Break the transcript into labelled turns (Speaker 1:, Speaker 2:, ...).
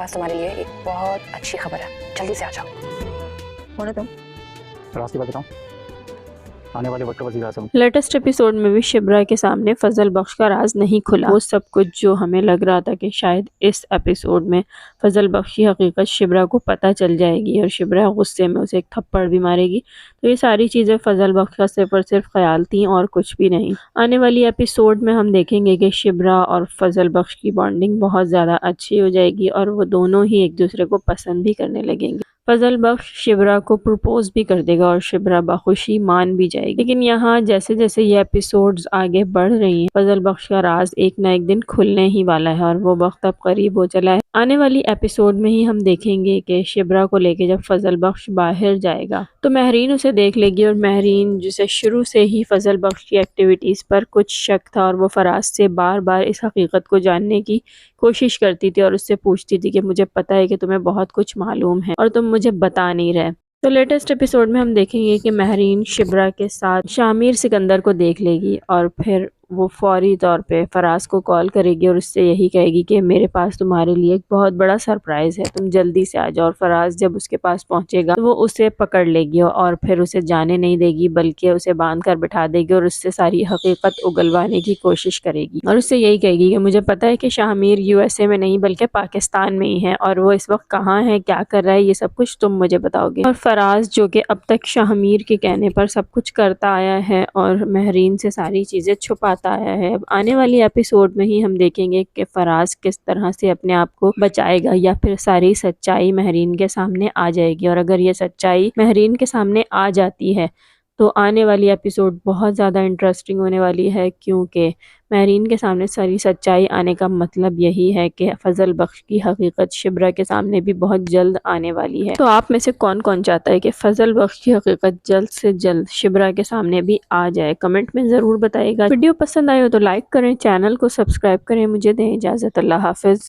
Speaker 1: پاس تمہارے لیے ایک بہت اچھی خبر ہے، جلدی سے آ جاؤ۔
Speaker 2: کون ہے تم؟
Speaker 3: راز کی بات بتاؤں، آنے والے وقت کا وزیر اعظم۔
Speaker 4: لیٹسٹ ایپیسوڈ میں بھی شبرا کے سامنے فضل بخش کا راز نہیں کھلا۔ وہ سب کچھ جو ہمیں لگ رہا تھا کہ شاید اس ایپیسوڈ میں فضل بخش کی حقیقت شبرا کو پتہ چل جائے گی اور شبرا غصے میں اسے ایک تھپڑ بھی مارے گی، تو یہ ساری چیزیں فضل بخش کا صرف اور صرف خیال تھیں اور کچھ بھی نہیں۔ آنے والی ایپیسوڈ میں ہم دیکھیں گے کہ شبرا اور فضل بخش کی بانڈنگ بہت زیادہ اچھی ہو جائے گی اور وہ دونوں ہی ایک دوسرے کو پسند بھی کرنے لگیں گے۔ فضل بخش شبرا کو پرپوز بھی کر دے گا اور شبرا بخوشی مان بھی جائے گی، لیکن یہاں جیسے جیسے یہ ایپیسوڈز آگے بڑھ رہی ہیں فضل بخش کا راز ایک نہ ایک دن کھلنے ہی والا ہے اور وہ وقت اب قریب ہو چلا ہے۔ آنے والی ایپیسوڈ میں ہی ہم دیکھیں گے کہ شبرا کو لے کے جب فضل بخش باہر جائے گا تو مہرین اسے دیکھ لے گی، اور مہرین جسے شروع سے ہی فضل بخش کی ایکٹیویٹیز پر کچھ شک تھا اور وہ فراز سے بار بار اس حقیقت کو جاننے کی کوشش کرتی تھی اور اس سے پوچھتی تھی کہ مجھے پتہ ہے کہ تمہیں بہت کچھ معلوم ہے اور تم مجھے بتا نہیں رہے۔ تو لیٹسٹ ایپیسوڈ میں ہم دیکھیں گے کہ مہرین شبرا کے ساتھ شامیر سکندر کو دیکھ لے گی اور پھر وہ فوری طور پہ فراز کو کال کرے گی اور اس سے یہی کہے گی کہ میرے پاس تمہارے لیے ایک بہت بڑا سرپرائز ہے، تم جلدی سے آ جاؤ۔ اور فراز جب اس کے پاس پہنچے گا تو وہ اسے پکڑ لے گی اور پھر اسے جانے نہیں دے گی بلکہ اسے باندھ کر بٹھا دے گی اور اس سے ساری حقیقت اگلوانے کی کوشش کرے گی اور اس سے یہی کہے گی کہ مجھے پتہ ہے کہ شامیر USA میں نہیں بلکہ پاکستان میں ہی ہے اور وہ اس وقت کہاں ہے، کیا کر رہا ہے، یہ سب کچھ تم مجھے بتاؤ گے۔ اور فراز جو کہ اب تک شامیر کے کہنے پر سب کچھ کرتا آیا ہے اور مہرین سے ساری چیزیں چھپاتا آیا ہے، اب آنے والی ایپیسوڈ میں ہی ہم دیکھیں گے کہ فراز کس طرح سے اپنے آپ کو بچائے گا یا پھر ساری سچائی مہرین کے سامنے آ جائے گی۔ اور اگر یہ سچائی مہرین کے سامنے آ جاتی ہے تو آنے والی ایپیسوڈ بہت زیادہ انٹرسٹنگ ہونے والی ہے، کیونکہ مہرین کے سامنے ساری سچائی آنے کا مطلب یہی ہے کہ فضل بخش کی حقیقت شبرا کے سامنے بھی بہت جلد آنے والی ہے۔ تو آپ میں سے کون کون چاہتا ہے کہ فضل بخش کی حقیقت جلد سے جلد شبرا کے سامنے بھی آ جائے؟ کمنٹ میں ضرور بتائیے گا۔ ویڈیو پسند آئے ہو تو لائک کریں، چینل کو سبسکرائب کریں۔ مجھے دیں اجازت، اللہ حافظ۔